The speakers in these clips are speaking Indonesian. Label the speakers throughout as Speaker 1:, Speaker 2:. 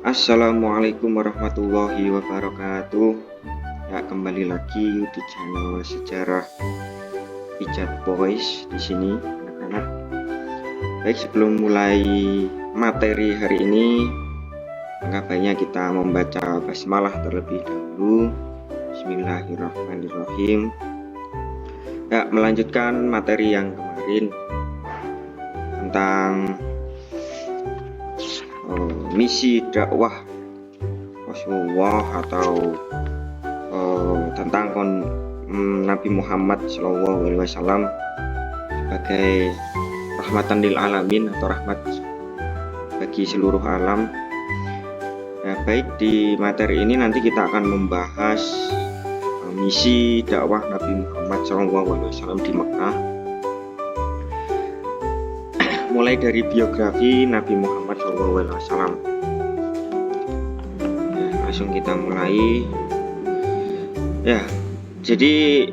Speaker 1: Assalamualaikum warahmatullahi wabarakatuh. Ya, kembali lagi di channel Sejarah Pijat Boys di sini, anak-anak. Baik, sebelum mulai materi hari ini, maka baiknya kita membaca basmalah terlebih dahulu. Bismillahirrahmanirrahim. Ya, melanjutkan materi yang kemarin tentang misi dakwah Rasulullah atau tentang Nabi Muhammad SAW sebagai rahmatan lil alamin atau rahmat bagi seluruh alam. Ya, baik, di materi ini nanti kita akan membahas misi dakwah Nabi Muhammad SAW di Mekah, mulai dari biografi Nabi Muhammad SAW. Ya, langsung kita mulai. Ya, jadi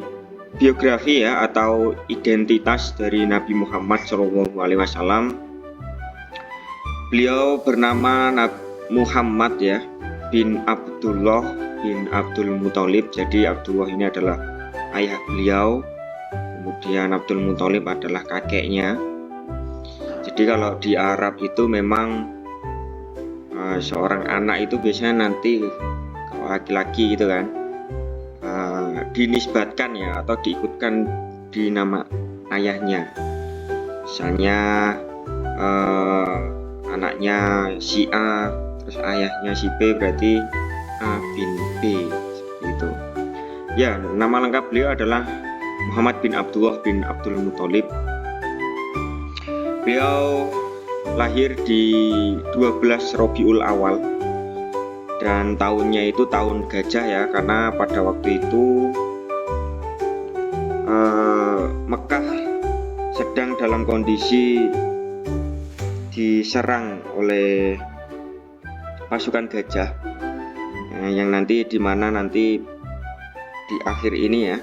Speaker 1: biografi ya atau identitas dari Nabi Muhammad SAW. Beliau bernama Muhammad ya bin Abdullah bin Abdul Muthalib. Jadi Abdullah ini adalah ayah beliau, kemudian Abdul Muthalib adalah kakeknya. Jadi kalau di Arab itu memang seorang anak itu biasanya nanti kalau laki-laki gitu kan dinisbatkan ya atau diikutkan di nama ayahnya. Misalnya anaknya si A terus ayahnya si B, berarti A bin B, seperti itu. Ya, nama lengkap beliau adalah Muhammad bin Abdullah bin Abdul Muthalib. Beliau lahir di 12 Rabiul Awal dan tahunnya itu tahun gajah ya, karena pada waktu itu Mekah sedang dalam kondisi diserang oleh pasukan gajah, yang nanti dimana nanti di akhir ini ya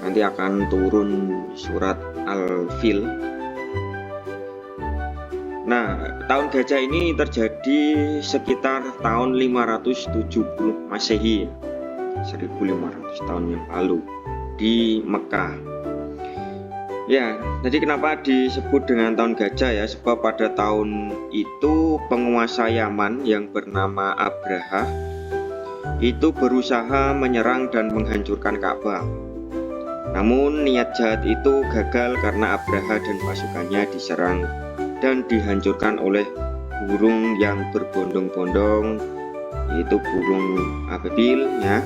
Speaker 1: nanti akan turun surat Al-Fil. Nah, tahun gajah ini terjadi sekitar tahun 570 Masehi, 1500 tahun yang lalu di Mekah. Ya, jadi kenapa disebut dengan tahun gajah ya? Sebab pada tahun itu penguasa Yaman yang bernama Abraha itu berusaha menyerang dan menghancurkan Ka'bah. Namun niat jahat itu gagal karena Abraha dan pasukannya diserang dan dihancurkan oleh burung yang berbondong-bondong, yaitu burung ababil ya,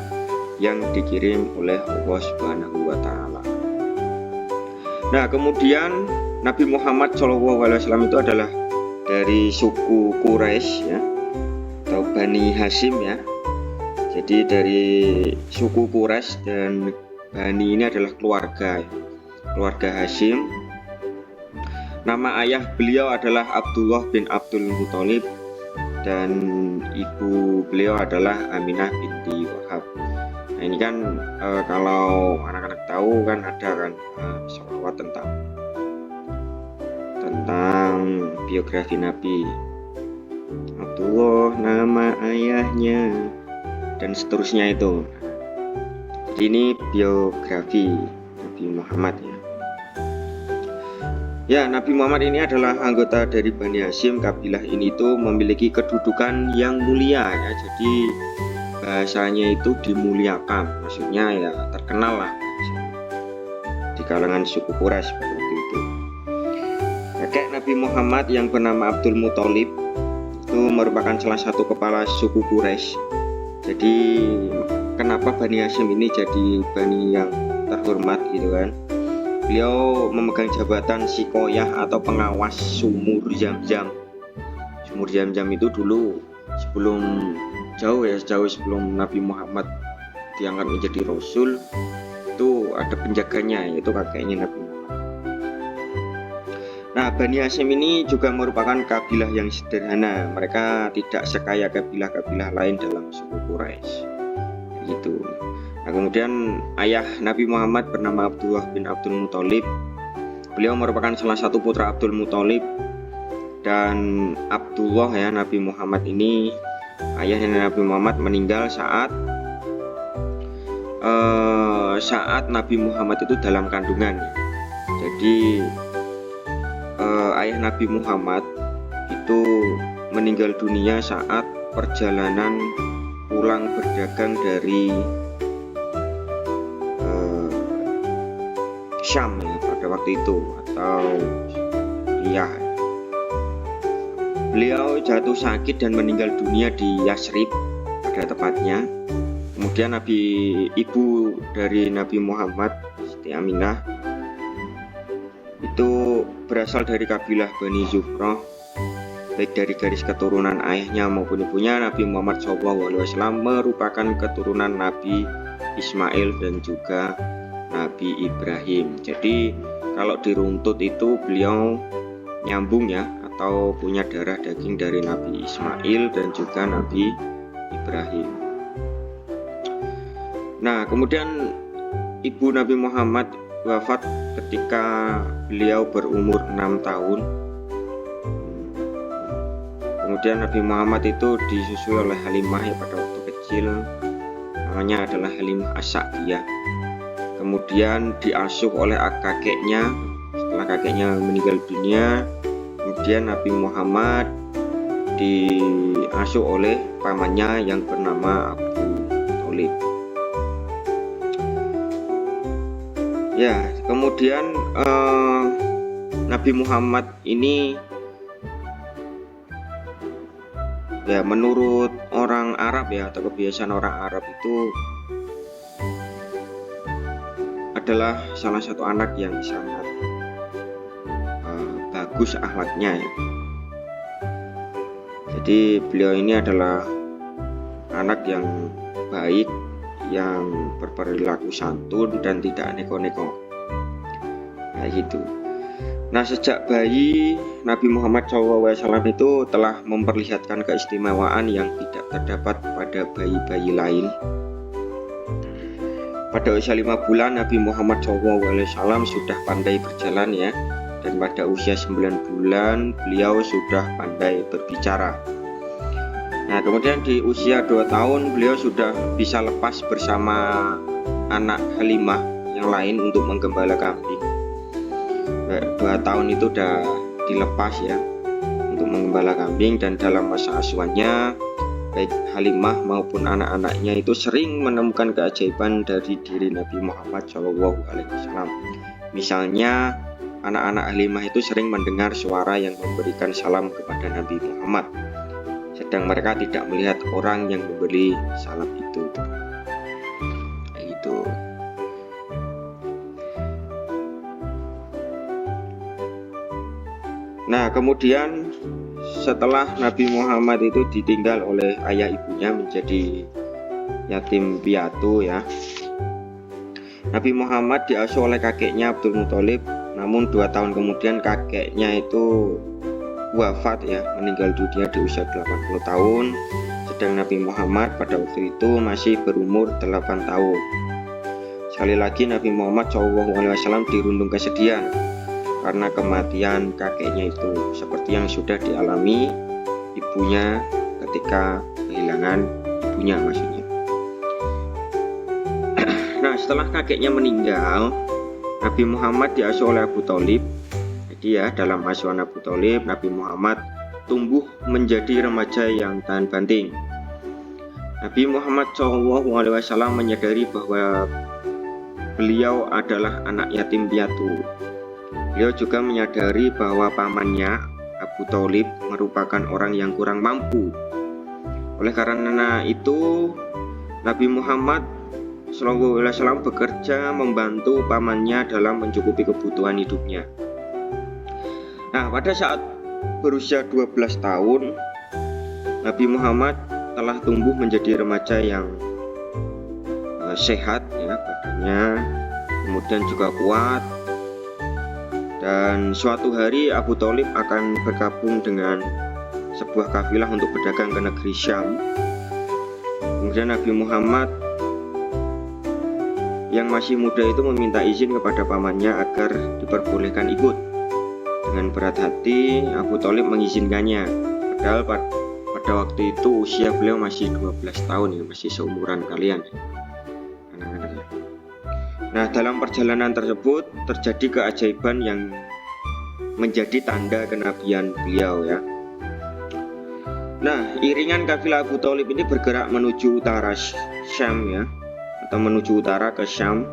Speaker 1: yang dikirim oleh Allah Subhanahu wa Ta'ala. Nah, kemudian Nabi Muhammad SAW itu adalah dari suku Quraisy ya, atau Bani Hashim ya. Jadi dari suku Quraisy, dan Bani ini adalah keluarga ya, keluarga Hashim. Nama ayah beliau adalah Abdullah bin Abdul Muthalib dan ibu beliau adalah Aminah binti Wahab. Nah, ini kan kalau anak-anak tahu kan ada kan sholawat tentang biografi Nabi. Abdullah nama ayahnya dan seterusnya itu. Jadi ini biografi Nabi Muhammad ya. Ya, Nabi Muhammad ini adalah anggota dari Bani Hashim. Kabilah ini tuh memiliki kedudukan yang mulia ya. Jadi bahasanya itu dimuliakan, maksudnya ya terkenal lah di kalangan suku Quraisy seperti itu. Kakek Nabi Muhammad yang bernama Abdul Muthalib itu merupakan salah satu kepala suku Quraisy. Jadi kenapa Bani Hashim ini jadi bani yang terhormat gitu kan? Beliau memegang jabatan sikoyah atau pengawas sumur Zam-Zam. Sumur Zam-Zam itu dulu sebelum jauh sebelum Nabi Muhammad diangkat menjadi Rasul, itu ada penjaganya, yaitu kakeknya Nabi Muhammad. Nah, Bani Hashim ini juga merupakan kabilah yang sederhana. Mereka tidak sekaya kabilah-kabilah lain dalam suku Quraisy. Gitu. Nah, kemudian ayah Nabi Muhammad bernama Abdullah bin Abdul Muthalib. Beliau merupakan salah satu putra Abdul Muthalib, dan Abdullah ya, Nabi Muhammad ini ayahnya Nabi Muhammad meninggal saat Nabi Muhammad itu dalam kandungan. Jadi ayah Nabi Muhammad itu meninggal dunia saat perjalanan pulang berdagang dari Syam ya, pada waktu itu, atau Suriah. Beliau jatuh sakit dan meninggal dunia di Yasrib pada tepatnya. Kemudian ibu dari Nabi Muhammad, Siti Aminah, itu berasal dari kabilah Bani Zuhroh, baik dari garis keturunan ayahnya maupun ibunya. Nabi Muhammad SAW merupakan keturunan Nabi Ismail dan juga Nabi Ibrahim. Jadi kalau diruntut itu beliau nyambung ya, atau punya darah daging dari Nabi Ismail dan juga Nabi Ibrahim. Nah, kemudian ibu Nabi Muhammad wafat ketika beliau berumur 6 tahun. Kemudian Nabi Muhammad itu disusui oleh Halimah ya pada waktu kecil, namanya adalah Halimah As-Sa'diyah. Kemudian diasuh oleh kakeknya setelah kakeknya meninggal dunia. Kemudian Nabi Muhammad diasuh oleh pamannya yang bernama Abu Thalib. Ya, kemudian Nabi Muhammad ini ya menurut orang Arab ya, atau kebiasaan orang Arab itu adalah salah satu anak yang sangat bagus akhlaknya ya. Jadi beliau ini adalah anak yang baik, yang berperilaku santun dan tidak neko-neko. Nah gitu. Nah, sejak bayi Nabi Muhammad SAW itu telah memperlihatkan keistimewaan yang tidak terdapat pada bayi-bayi lain. Pada usia 5 bulan Nabi Muhammad SAW sudah pandai berjalan ya, dan pada usia 9 bulan beliau sudah pandai berbicara. Nah, kemudian di usia 2 tahun beliau sudah bisa lepas bersama anak Halimah yang lain untuk menggembala kambing. 2 tahun itu sudah dilepas ya untuk menggembala kambing, dan dalam masa asuhannya baik Halimah maupun anak-anaknya itu sering menemukan keajaiban dari diri Nabi Muhammad SAW. Misalnya anak-anak Halimah itu sering mendengar suara yang memberikan salam kepada Nabi Muhammad, sedang mereka tidak melihat orang yang memberi salam itu. Itu. Nah, kemudian setelah Nabi Muhammad itu ditinggal oleh ayah ibunya menjadi yatim piatu ya, Nabi Muhammad diasuh oleh kakeknya Abdul Muthalib. Namun 2 tahun kemudian kakeknya itu wafat ya, meninggal dunia di usia 80 tahun. Sedang Nabi Muhammad pada waktu itu masih berumur 8 tahun. Sekali lagi Nabi Muhammad SAW dirundung kesedihan karena kematian kakeknya itu, seperti yang sudah dialami ibunya ketika kehilangan ibunya maksudnya. Nah, setelah kakeknya meninggal, Nabi Muhammad diasuh oleh Abu Thalib. Jadi ya, dalam asuhan Abu Thalib, Nabi Muhammad tumbuh menjadi remaja yang tahan banting. Nabi Muhammad SAW menyadari bahwa beliau adalah anak yatim piatu. Beliau juga menyadari bahwa pamannya Abu Thalib merupakan orang yang kurang mampu. Oleh karena itu, Nabi Muhammad SAW bekerja membantu pamannya dalam mencukupi kebutuhan hidupnya. Nah, pada saat berusia 12 tahun, Nabi Muhammad telah tumbuh menjadi remaja yang sehat ya badannya, kemudian juga kuat. Dan suatu hari Abu Thalib akan bergabung dengan sebuah kafilah untuk berdagang ke negeri Syam. Kemudian Nabi Muhammad yang masih muda itu meminta izin kepada pamannya agar diperbolehkan ikut. Dengan berat hati Abu Thalib mengizinkannya. Padahal pada pada waktu itu usia beliau masih 12 tahun ya, masih seumuran kalian anak-anak ya. Nah, dalam perjalanan tersebut terjadi keajaiban yang menjadi tanda kenabian beliau ya. Nah, iringan kafilah Abu Thalib ini bergerak menuju utara Syam ya, atau menuju utara ke Syam.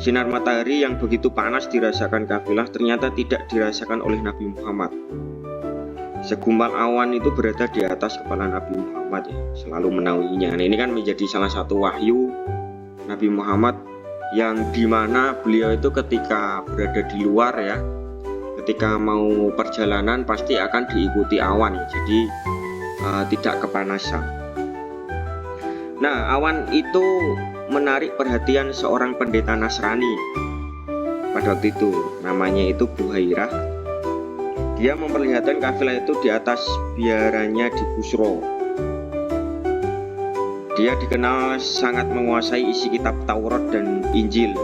Speaker 1: Sinar matahari yang begitu panas dirasakan kafilah ternyata tidak dirasakan oleh Nabi Muhammad. Segumpal awan itu berada di atas kepala Nabi Muhammad ya, selalu menaunginya. Nah, ini kan menjadi salah satu wahyu Nabi Muhammad yang dimana beliau itu ketika berada di luar ya, ketika mau perjalanan pasti akan diikuti awan ya, jadi tidak kepanasan. Nah, awan itu menarik perhatian seorang pendeta Nasrani pada waktu itu, namanya itu Buhairah. Dia memperlihatkan kafilah itu di atas biaranya di Busro. Dia dikenal sangat menguasai isi kitab Taurat dan Injil.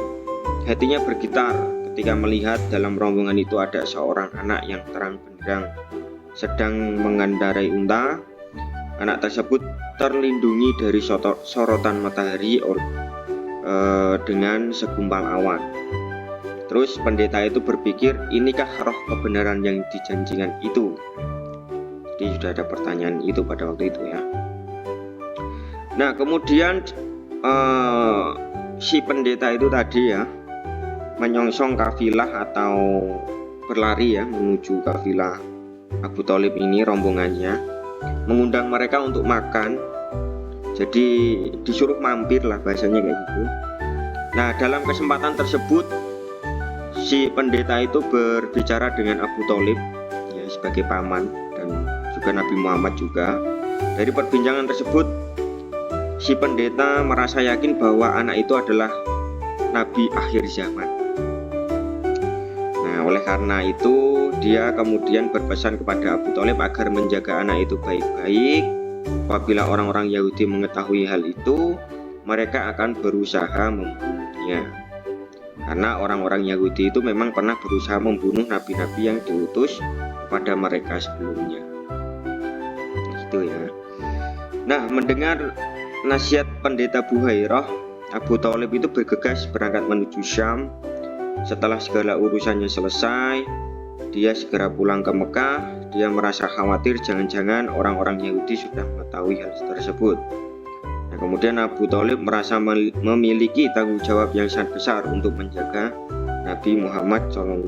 Speaker 1: Hatinya bergetar ketika melihat dalam rombongan itu ada seorang anak yang terang benderang sedang mengendarai unta. Anak tersebut terlindungi dari sorotan matahari dengan segumpal awan. Terus pendeta itu berpikir, inikah roh kebenaran yang dijanjikan itu? Jadi sudah ada pertanyaan itu pada waktu itu ya. Nah, kemudian si pendeta itu tadi ya menyongsong kafilah atau berlari ya menuju kafilah Abu Thalib ini, rombongannya, mengundang mereka untuk makan. Jadi disuruh mampir lah bahasanya kayak gitu. Nah, dalam kesempatan tersebut si pendeta itu berbicara dengan Abu Thalib ya, sebagai paman dan juga Nabi Muhammad juga. Dari perbincangan tersebut si pendeta merasa yakin bahwa anak itu adalah Nabi akhir zaman. Nah, oleh karena itu dia kemudian berpesan kepada Abu Thalib agar menjaga anak itu baik-baik. Apabila orang-orang Yahudi mengetahui hal itu, mereka akan berusaha membunuhnya. Karena orang-orang Yahudi itu memang pernah berusaha membunuh nabi-nabi yang diutus kepada mereka sebelumnya. Gitu ya. Nah, mendengar nasihat pendeta Buhairah, Abu Thalib itu bergegas berangkat menuju Syam. Setelah segala urusannya selesai, dia segera pulang ke Mekah. Dia merasa khawatir jangan-jangan orang-orang Yahudi sudah mengetahui hal tersebut. Nah, kemudian Abu Thalib merasa memiliki tanggung jawab yang sangat besar untuk menjaga Nabi Muhammad SAW.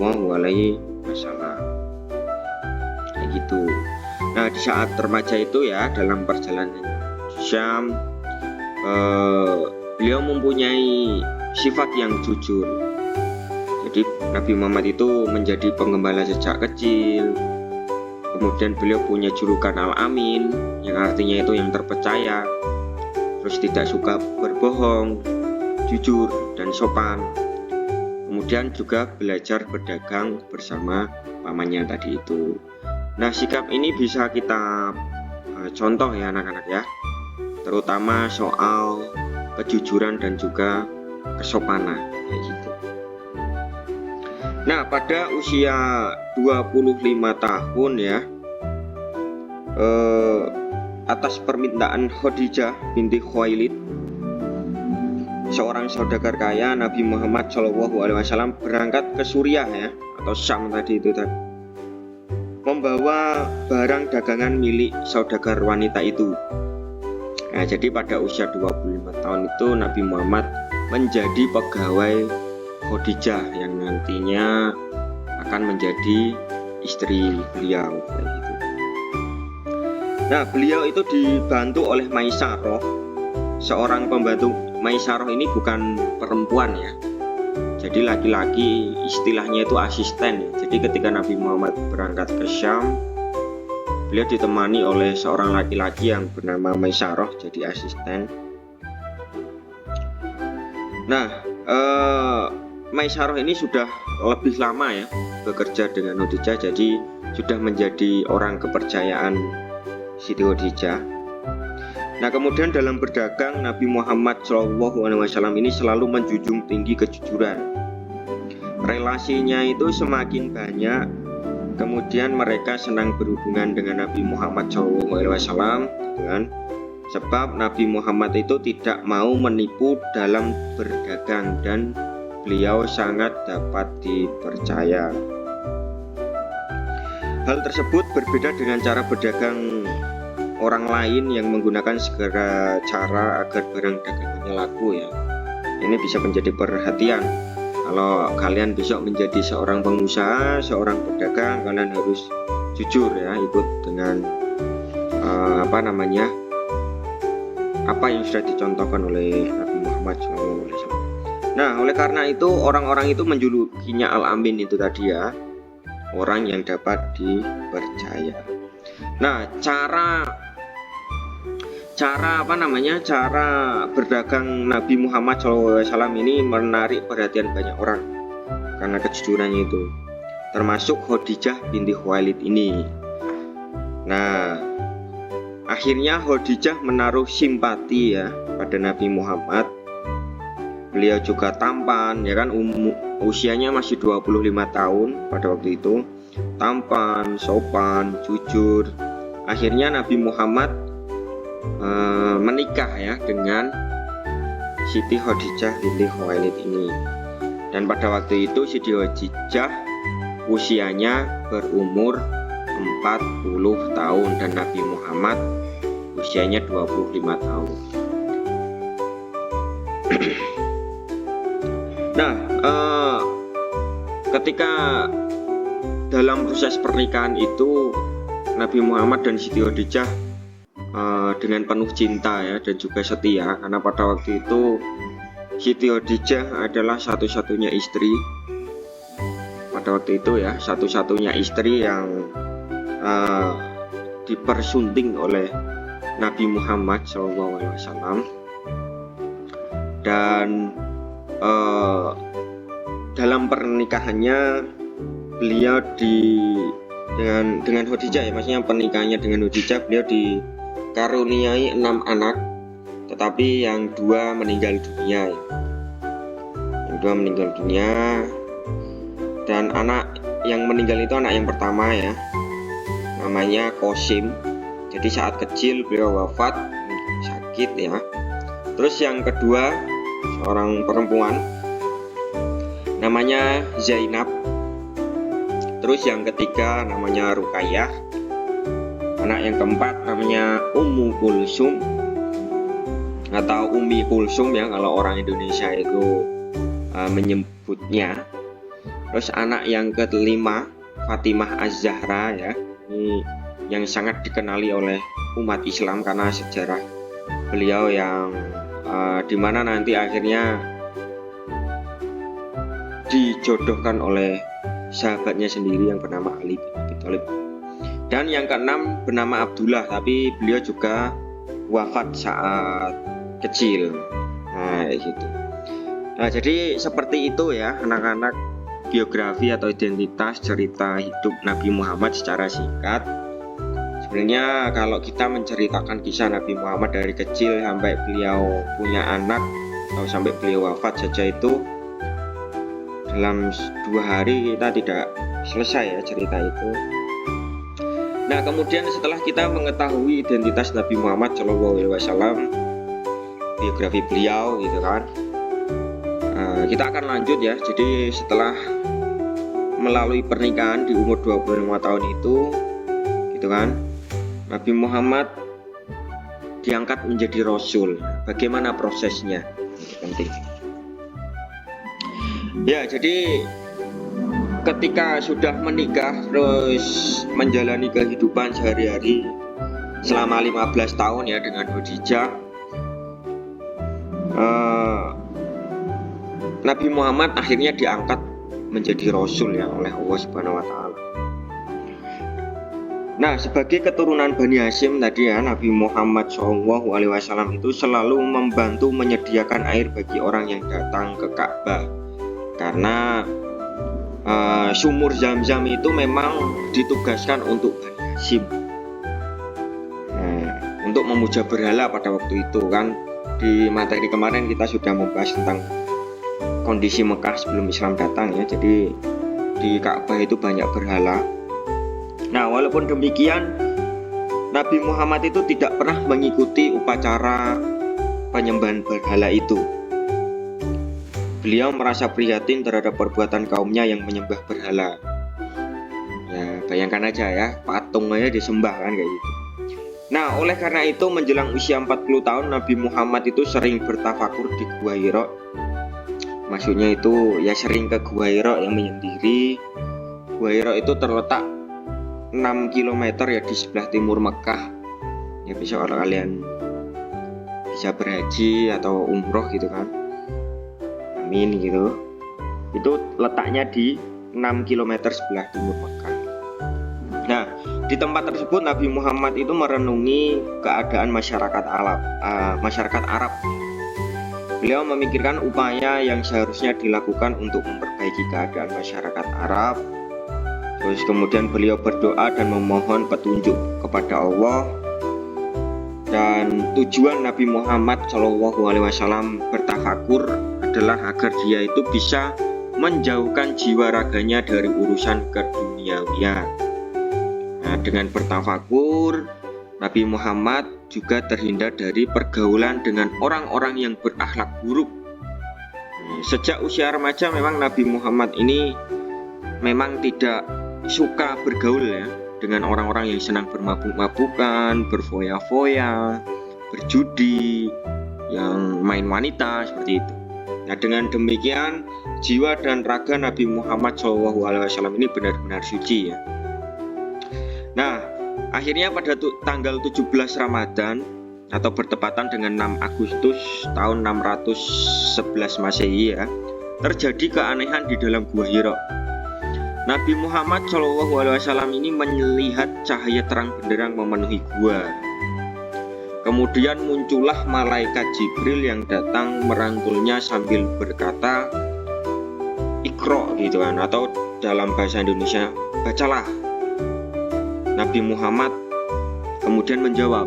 Speaker 1: Kayak gitu. Nah, di saat remaja itu ya, dalam perjalanan Syam, beliau mempunyai sifat yang jujur. Jadi Nabi Muhammad itu menjadi penggembala sejak kecil. Kemudian beliau punya julukan Al-Amin, yang artinya itu yang terpercaya. Terus tidak suka berbohong, jujur dan sopan. Kemudian juga belajar berdagang bersama pamannya tadi itu. Nah, sikap ini bisa kita contoh ya anak-anak ya, terutama soal kejujuran dan juga kesopanan kayak gitu. Nah, pada usia 25 tahun ya, atas permintaan Khadijah binti Khuwailid, seorang saudagar kaya, Nabi Muhammad SAW berangkat ke Suriah ya, atau Syam tadi itu tadi, membawa barang dagangan milik saudagar wanita itu. Nah, jadi pada usia 25 tahun itu Nabi Muhammad menjadi pegawai Khadijah yang nantinya akan menjadi istri beliau kayak gitu. Nah, beliau itu dibantu oleh Maisarah, seorang pembantu. Maisarah ini bukan perempuan ya, jadi laki-laki, istilahnya itu asisten. Jadi ketika Nabi Muhammad berangkat ke Syam, beliau ditemani oleh seorang laki-laki yang bernama Maisarah, jadi asisten. Nah, Maisarah ini sudah lebih lama ya bekerja dengan Khadijah, jadi sudah menjadi orang kepercayaan Siti Khadijah. Nah, kemudian dalam berdagang Nabi Muhammad SAW ini selalu menjunjung tinggi kejujuran. Relasinya itu semakin banyak kemudian mereka senang berhubungan dengan Nabi Muhammad SAW, kan? Sebab Nabi Muhammad itu tidak mau menipu dalam berdagang dan beliau sangat dapat dipercaya. Hal tersebut berbeda dengan cara berdagang orang lain yang menggunakan segala cara agar barang dagangannya laku ya. Ini bisa menjadi perhatian. Kalau kalian besok menjadi seorang pengusaha, seorang pedagang, kalian harus jujur ya, ikut dengan apa yang sudah dicontohkan oleh Nabi Muhammad SAW. Nah, oleh karena itu orang-orang itu menjulukinya Al-Amin itu tadi ya, orang yang dapat dipercaya. Nah, cara berdagang Nabi Muhammad SAW ini menarik perhatian banyak orang karena kejujurannya itu, termasuk Khadijah binti Khuwailid ini. Nah, akhirnya Khadijah menaruh simpati ya pada Nabi Muhammad. Beliau juga tampan ya kan, usianya masih 25 tahun pada waktu itu, tampan, sopan, jujur. Akhirnya Nabi Muhammad menikah ya dengan Siti Khadijah binti Khuwailid ini. Dan pada waktu itu Siti Khadijah usianya berumur 40 tahun dan Nabi Muhammad usianya 25 tahun. Nah, ketika dalam proses pernikahan itu Nabi Muhammad dan Siti Khadijah dengan penuh cinta ya dan juga setia, karena pada waktu itu Siti Khadijah adalah satu-satunya istri pada waktu itu ya, satu-satunya istri yang dipersunting oleh Nabi Muhammad SAW. Dan dalam pernikahannya beliau dengan Khadijah ya, maksudnya pernikahannya dengan Khadijah, beliau dikaruniai 6 anak, tetapi yang 2 meninggal dunia ya. Yang 2 meninggal dunia, dan anak yang meninggal itu anak yang pertama ya, namanya Qasim. Jadi saat kecil beliau wafat, sakit ya. Terus yang kedua seorang perempuan namanya Zainab. Terus yang ketiga namanya Ruqayyah. Anak yang keempat namanya Ummu Kulsum atau Umi Kulsum ya kalau orang Indonesia itu menyebutnya. Terus anak yang kelima Fatimah Az-Zahra ya, ini yang sangat dikenali oleh umat Islam karena sejarah beliau yang dimana nanti akhirnya dijodohkan oleh sahabatnya sendiri yang bernama Ali bin Abi Thalib. Dan yang keenam bernama Abdullah, tapi beliau juga wafat saat kecil. Nah, gitu. Nah, jadi seperti itu ya anak-anak, biografi atau identitas cerita hidup Nabi Muhammad secara singkat. Sebenarnya kalau kita menceritakan kisah Nabi Muhammad dari kecil sampai beliau punya anak atau sampai beliau wafat saja itu dalam 2 hari kita tidak selesai ya cerita itu. Nah, kemudian setelah kita mengetahui identitas Nabi Muhammad SAW, biografi beliau gitu kan, kita akan lanjut ya. Jadi setelah melalui pernikahan di umur 25 tahun itu gitu kan, Nabi Muhammad diangkat menjadi Rasul. Bagaimana prosesnya? Ini penting. Ya, jadi ketika sudah menikah terus menjalani kehidupan sehari-hari selama 15 tahun ya dengan Khadijah, Nabi Muhammad akhirnya diangkat menjadi Rasul ya oleh Allah Subhanahu wa Ta'ala. Nah, sebagai keturunan Bani Hashim tadi ya, Nabi Muhammad SAW itu selalu membantu menyediakan air bagi orang yang datang ke Ka'bah, karena sumur Zam-Zam itu memang ditugaskan untuk Bani Hashim, untuk memuja berhala pada waktu itu kan. Di materi kemarin kita sudah membahas tentang kondisi Mekah sebelum Islam datang ya. Jadi di Ka'bah itu banyak berhala walaupun demikian Nabi Muhammad itu tidak pernah mengikuti upacara penyembahan berhala itu. Beliau merasa prihatin terhadap perbuatan kaumnya yang menyembah berhala. Ya bayangkan aja ya, patung aja disembah kan kayak gitu. Nah oleh karena itu menjelang usia 40 tahun Nabi Muhammad itu sering bertafakur di Gua Hira. Maksudnya itu ya sering ke Gua Hira yang menyendiri. Gua Hira itu terletak 6 km ya di sebelah timur Mekah. Ya bisa kalau kalian bisa berhaji atau umroh gitu kan, amin gitu. Itu letaknya di 6 km sebelah timur Mekah. Nah di tempat tersebut Nabi Muhammad itu merenungi keadaan masyarakat Arab. Beliau memikirkan upaya yang seharusnya dilakukan untuk memperbaiki keadaan masyarakat Arab. Terus kemudian beliau berdoa dan memohon petunjuk kepada Allah. Dan tujuan Nabi Muhammad SAW bertafakur adalah agar dia itu bisa menjauhkan jiwa raganya dari urusan keduniawian. Nah, dengan bertafakur Nabi Muhammad juga terhindar dari pergaulan dengan orang-orang yang berakhlak buruk. Sejak usia remaja memang Nabi Muhammad ini memang tidak suka bergaul ya dengan orang-orang yang senang bermabuk-mabukan, berfoya-foya, berjudi, yang main wanita seperti itu. Nah dengan demikian jiwa dan raga Nabi Muhammad SAW ini benar-benar suci ya. Nah akhirnya pada tanggal 17 Ramadan atau bertepatan dengan 6 Agustus tahun 611 Masehi ya, terjadi keanehan di dalam Gua Hira. Nabi Muhammad SAW ini melihat cahaya terang benderang memenuhi gua. Kemudian muncullah malaikat Jibril yang datang merangkulnya sambil berkata, "Iqra" gitu kan, atau dalam bahasa Indonesia, bacalah. Nabi Muhammad kemudian menjawab,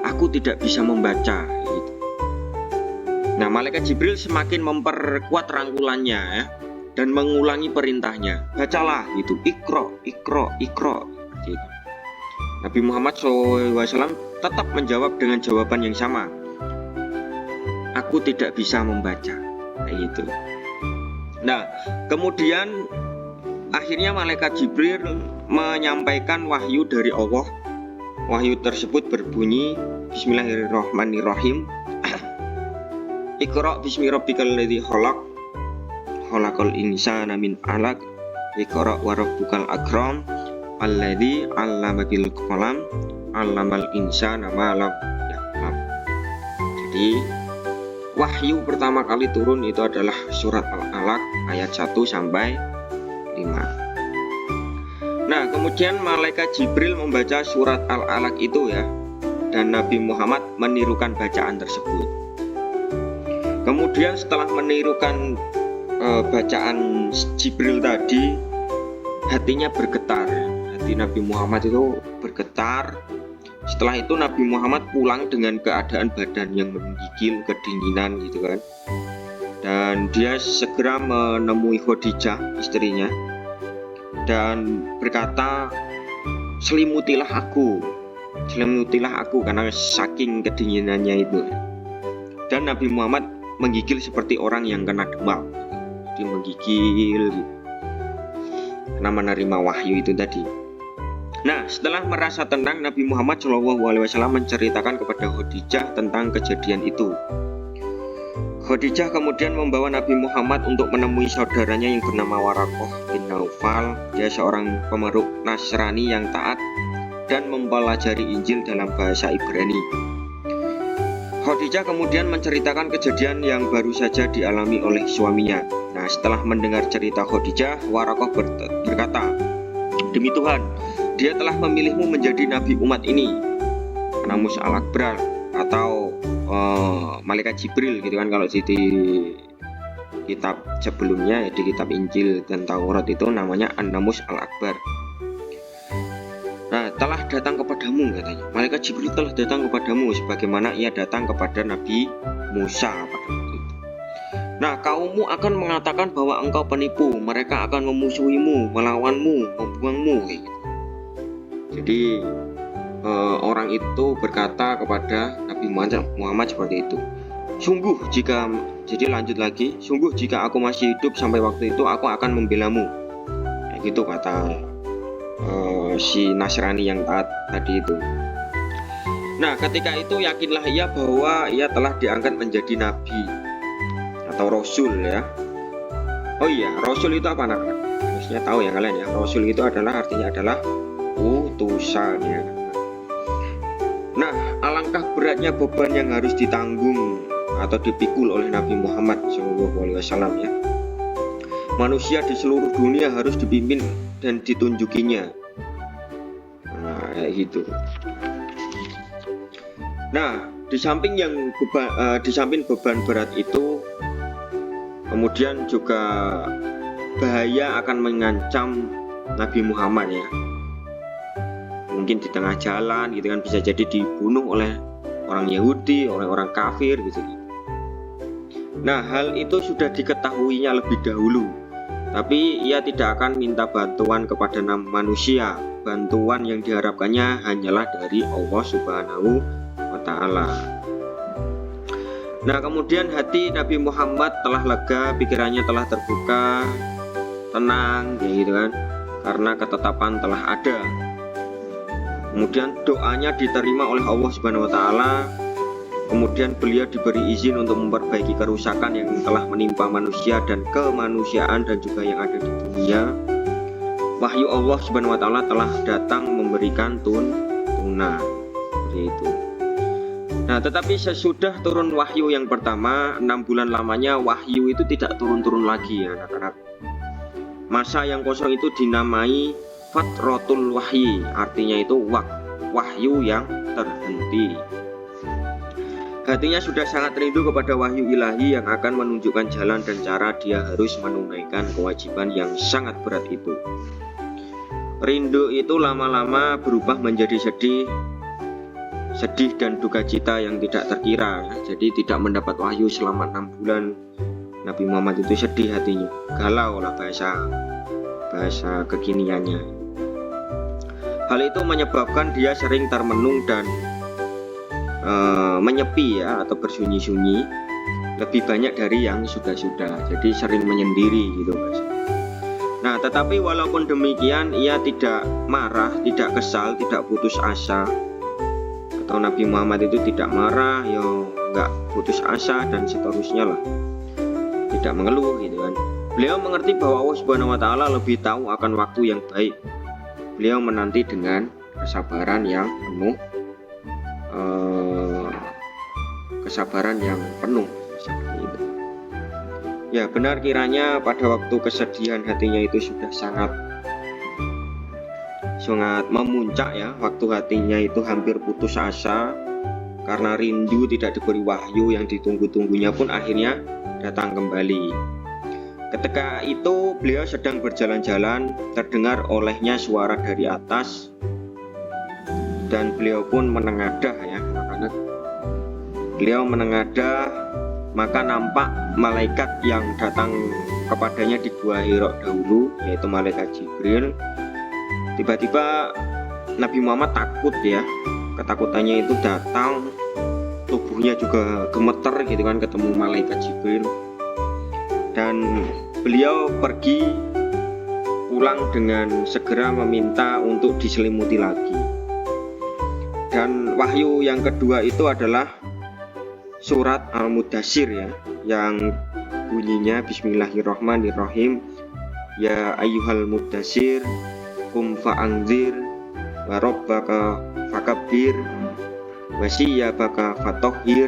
Speaker 1: "Aku tidak bisa membaca." Gitu. Nah, malaikat Jibril semakin memperkuat rangkulannya ya, dan mengulangi perintahnya, bacalah gitu, Iqra, Iqra, Iqra gitu. Nabi Muhammad SAW tetap menjawab dengan jawaban yang sama, "Aku tidak bisa membaca." Kayak gitu. Nah kemudian akhirnya malaikat Jibril menyampaikan wahyu dari Allah. Wahyu tersebut berbunyi, Bismillahirrahmanirrahim, "Iqra bismi rabbikal ladzi khalaq, khalaqal insana min 'alaq, iqra wa rabbukal akram, alladzi 'allama bil qalam, 'allamal insana ma lam ya'lam." Jadi wahyu pertama kali turun itu adalah surat Al-Alaq ayat 1 sampai 5. Nah kemudian malaikat Jibril membaca surat Al-Alaq itu ya, dan Nabi Muhammad menirukan bacaan tersebut. Kemudian setelah menirukan bacaan Jibril tadi, hatinya bergetar. Hati Nabi Muhammad itu bergetar. Setelah itu Nabi Muhammad pulang dengan keadaan badan yang menggigil, kedinginan gitu kan. Dan dia segera menemui Khadijah, istrinya, dan berkata, selimutilah aku karena saking kedinginannya itu. Dan Nabi Muhammad menggigil seperti orang yang kena demam. Dia menggigil karena menerima wahyu itu tadi. Nah setelah merasa tenang, Nabi Muhammad SAW menceritakan kepada Khadijah tentang kejadian itu. Khadijah kemudian membawa Nabi Muhammad untuk menemui saudaranya yang bernama Waraqah bin Naufal. Dia seorang pemeluk Nasrani yang taat dan mempelajari Injil dalam bahasa Ibrani. Khadijah kemudian menceritakan kejadian yang baru saja dialami oleh suaminya. Nah setelah mendengar cerita Khadijah, Waraqah berkata, "Demi Tuhan, Dia telah memilihmu menjadi nabi umat ini." Namus al-Akbar atau malaikat Jibril gitu kan, kalau di kitab sebelumnya ya, di kitab Injil dan Taurat itu namanya An-Namus al-Akbar. Nah telah datang kepadamu, katanya, malaikat Jibril telah datang kepadamu sebagaimana ia datang kepada Nabi Musa pada waktu itu. Nah kaummu akan mengatakan bahwa engkau penipu, mereka akan memusuhimu, melawanmu, membuangmu gitu. Jadi orang itu berkata kepada Nabi Muhammad seperti itu. Jadi lanjut lagi, sungguh jika aku masih hidup sampai waktu itu aku akan membelamu. Kayak gitu kata si Nasrani yang taat tadi itu. Nah, ketika itu yakinlah ia bahwa ia telah diangkat menjadi nabi atau rasul ya. Oh iya, rasul itu apa anak-anak? Harusnya tahu ya kalian ya. Rasul itu artinya adalah utusan ya. Nah, alangkah beratnya beban yang harus ditanggung atau dipikul oleh Nabi Muhammad SAW ya. Manusia di seluruh dunia harus dipimpin dan ditunjukinya. Nah, kayak gitu. Nah, di samping beban berat itu, kemudian juga bahaya akan mengancam Nabi Muhammad ya. Mungkin di tengah jalan gitu kan, bisa jadi dibunuh oleh orang Yahudi, oleh orang kafir gitu. Nah, hal itu sudah diketahuinya lebih dahulu, tapi ia tidak akan minta bantuan kepada manusia. Bantuan yang diharapkannya hanyalah dari Allah Subhanahu wa Ta'ala. Nah, kemudian hati Nabi Muhammad telah lega, pikirannya telah terbuka, tenang gitu kan, karena ketetapan telah ada. Kemudian doanya diterima oleh Allah Subhanahu wa Ta'ala. Kemudian beliau diberi izin untuk memperbaiki kerusakan yang telah menimpa manusia dan kemanusiaan dan juga yang ada di dunia. Wahyu Allah Subhanahu wa Ta'ala telah datang memberikan tuntunan. Seperti itu. Nah, tetapi sesudah turun wahyu yang pertama, 6 bulan lamanya wahyu itu tidak turun-turun lagi ya anak-anak. Masa yang kosong itu dinamai fatratul wahyi, artinya itu wahyu yang terhenti. Hatinya sudah sangat rindu kepada wahyu ilahi yang akan menunjukkan jalan dan cara dia harus menunaikan kewajiban yang sangat berat itu. Rindu itu lama-lama berubah menjadi sedih dan duka cita yang tidak terkira. Jadi tidak mendapat wahyu selama 6 bulan, Nabi Muhammad itu sedih hatinya, galau lah bahasa kekiniannya. Hal itu menyebabkan dia sering termenung dan menyepi ya, atau bersunyi-sunyi lebih banyak dari yang sudah-sudah. Jadi sering menyendiri gitu guys. Nah, tetapi walaupun demikian ia tidak marah, tidak kesal, tidak putus asa. Atau Nabi Muhammad itu tidak marah, ya nggak putus asa dan seterusnya lah. Tidak mengeluh gitu kan. Beliau mengerti bahwa Allah Subhanahu wa Ta'ala lebih tahu akan waktu yang baik. Beliau menanti dengan kesabaran yang penuh. Seperti itu. Ya, benar kiranya pada waktu kesedihan hatinya itu sudah sangat memuncak ya, waktu hatinya itu hampir putus asa karena rindu tidak diberi wahyu yang ditunggu-tunggunya pun akhirnya datang kembali. Ketika itu beliau sedang berjalan-jalan, terdengar olehnya suara dari atas dan beliau pun menengadah ya anak-anak. Beliau menengadah, maka nampak malaikat yang datang kepadanya di Gua Hira dahulu, yaitu malaikat Jibril. Tiba-tiba Nabi Muhammad takut ya, ketakutannya itu datang, tubuhnya juga gemeter gitu kan ketemu malaikat Jibril. Dan beliau pergi pulang dengan segera meminta untuk diselimuti lagi. Dan wahyu yang kedua itu adalah surat Al-Mudaththir ya, yang bunyinya Bismillahirrahmanirrahim. Ya ayyuhal mudaththir qum fa'anzir wa rabbaka fakabbir wa siyabaka fatahhir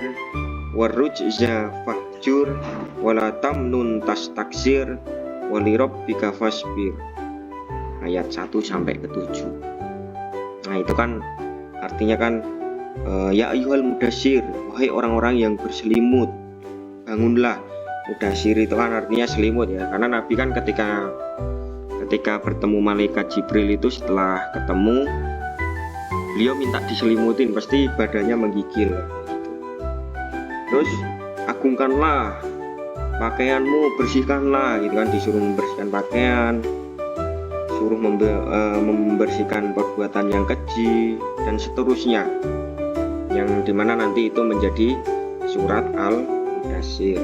Speaker 1: warrujza fahjur wala tamnun tastaksir walirabbika fasbir. Ayat 1 sampai ke 7. Nah, itu kan artinya kan ya ayyuhal mudaththir, wahai orang-orang yang berselimut, bangunlah. Mudaththir itu kan artinya selimut ya, karena Nabi kan ketika bertemu malaikat Jibril itu, setelah ketemu beliau minta diselimutin, pasti badannya menggigil gitu. Terus agungkanlah pakaianmu, bersihkanlah gitu kan, disuruh membersihkan pakaian, suruh membersihkan perbuatan yang keji dan seterusnya, yang dimana nanti itu menjadi surat Al-Mudaththir.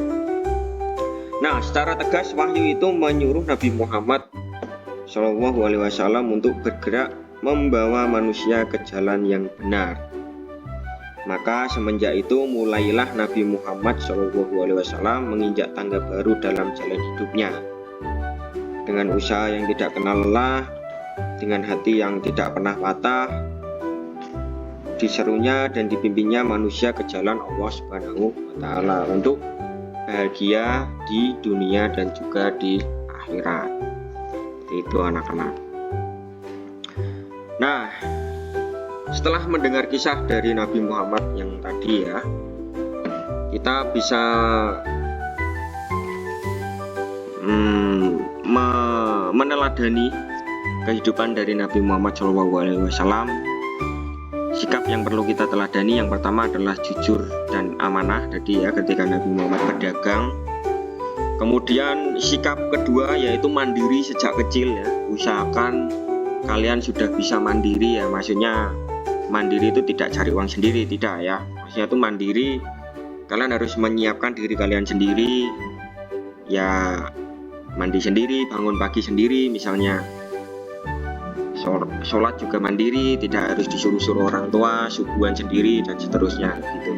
Speaker 1: Nah, secara tegas wahyu itu menyuruh Nabi Muhammad SAW untuk bergerak membawa manusia ke jalan yang benar. Maka semenjak itu mulailah Nabi Muhammad SAW menginjak tangga baru dalam jalan hidupnya, dengan usaha yang tidak kenal lelah, dengan hati yang tidak pernah patah. Diserunya dan dipimpinnya manusia ke jalan Allah Subhanahu wa Ta'ala untuk bahagia di dunia dan juga di akhirat. Itu anak-anak. Nah, setelah mendengar kisah dari Nabi Muhammad yang tadi ya, kita bisa meneladani kehidupan dari Nabi Muhammad SAW. Sikap yang perlu kita teladani yang pertama adalah jujur dan amanah tadi ya, ketika Nabi Muhammad berdagang. Kemudian sikap kedua yaitu mandiri sejak kecil ya. Usahakan kalian sudah bisa mandiri ya, maksudnya mandiri itu tidak cari uang sendiri, tidak ya. Maksudnya itu mandiri, kalian harus menyiapkan diri kalian sendiri ya, mandi sendiri, bangun pagi sendiri misalnya. Sholat juga mandiri, tidak harus disuruh-suruh orang tua, subuhan sendiri dan seterusnya gitu.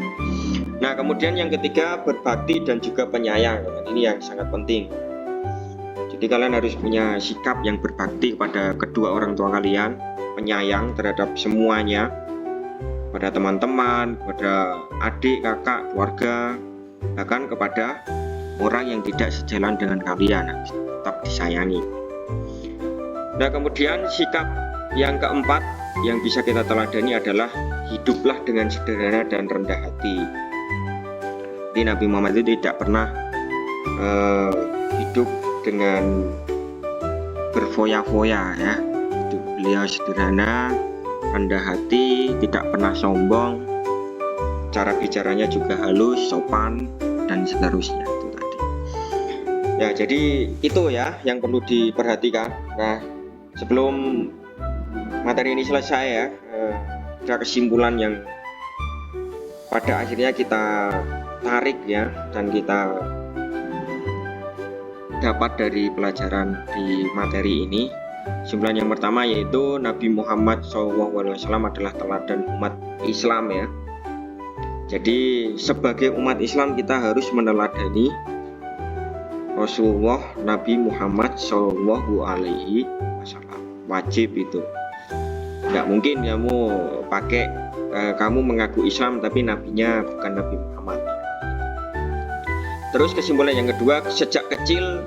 Speaker 1: Nah, kemudian yang ketiga berbakti dan juga penyayang. Ini yang sangat penting. Jadi kalian harus punya sikap yang berbakti kepada kedua orang tua kalian, penyayang terhadap semuanya, pada teman-teman, pada adik, kakak, keluarga, bahkan kepada orang yang tidak sejalan dengan kalian, tetap disayangi. Nah, kemudian sikap yang keempat yang bisa kita teladani adalah hiduplah dengan sederhana dan rendah hati. Jadi Nabi Muhammad itu tidak pernah hidup dengan berfoya-foya ya. Hidup beliau sederhana, rendah hati, tidak pernah sombong. Cara bicaranya juga halus, sopan dan seterusnya itu tadi. Ya, jadi itu ya yang perlu diperhatikan. Nah, sebelum materi ini selesai ya, ada kesimpulan yang pada akhirnya kita tarik ya, dan kita dapat dari pelajaran di materi ini. Kesimpulan yang pertama yaitu Nabi Muhammad SAW adalah teladan umat Islam ya. Jadi sebagai umat Islam kita harus meneladani Rasulullah Nabi Muhammad SAW. Wajib itu. Nggak mungkin kamu mengaku Islam tapi nabinya bukan Nabi Muhammad. Terus kesimpulan yang kedua, sejak kecil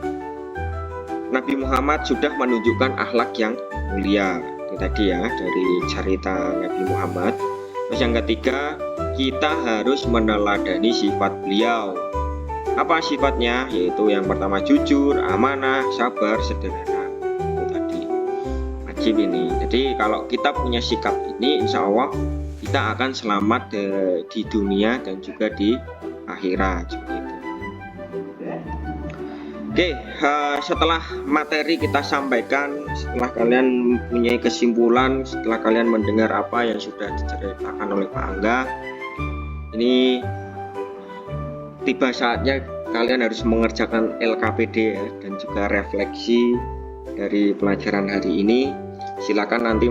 Speaker 1: Nabi Muhammad sudah menunjukkan akhlak yang mulia. Itu tadi ya dari cerita Nabi Muhammad. Terus yang ketiga, kita harus meneladani sifat beliau. Apa sifatnya? Yaitu yang pertama jujur, amanah, sabar, sederhana. Ini. Jadi kalau kita punya sikap ini, insya Allah kita akan selamat di dunia dan juga di akhirat seperti itu. Oke, setelah materi kita sampaikan, setelah kalian mempunyai kesimpulan, setelah kalian mendengar apa yang sudah diceritakan oleh Pak Angga, ini tiba saatnya kalian harus mengerjakan LKPD ya, dan juga refleksi dari pelajaran hari ini. Silakan nanti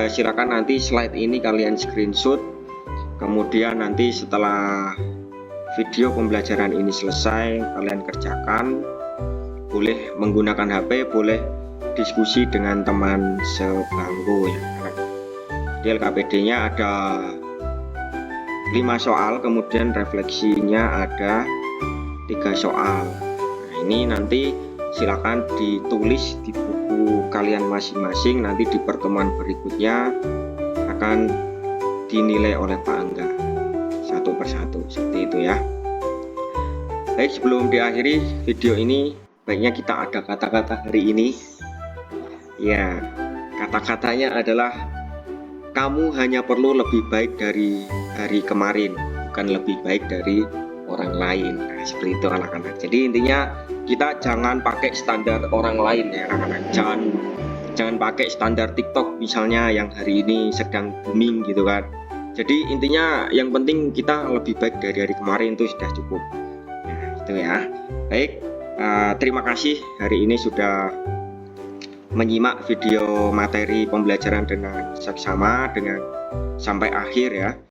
Speaker 1: silakan nanti slide ini kalian screenshot. Kemudian nanti setelah video pembelajaran ini selesai, kalian kerjakan. Boleh menggunakan HP, boleh diskusi dengan teman sebangku ya. Di LKPD-nya ada 5 soal, kemudian refleksinya ada 3 soal. Nah, ini nanti silakan ditulis di buku kalian masing-masing, nanti di pertemuan berikutnya akan dinilai oleh Pak Angga satu persatu seperti itu ya. Baik, sebelum diakhiri video ini baiknya kita ada kata-kata hari ini ya. Kata-katanya adalah kamu hanya perlu lebih baik dari hari kemarin, bukan lebih baik dari orang lain. Nah, seperti itu anak-anak. Jadi intinya kita jangan pakai standar orang lain ya, jangan pakai standar TikTok misalnya yang hari ini sedang booming gitu kan. Jadi intinya yang penting kita lebih baik dari hari kemarin, itu sudah cukup. Nah, itu ya. Baik, terima kasih hari ini sudah menyimak video materi pembelajaran dengan seksama dengan sampai akhir ya.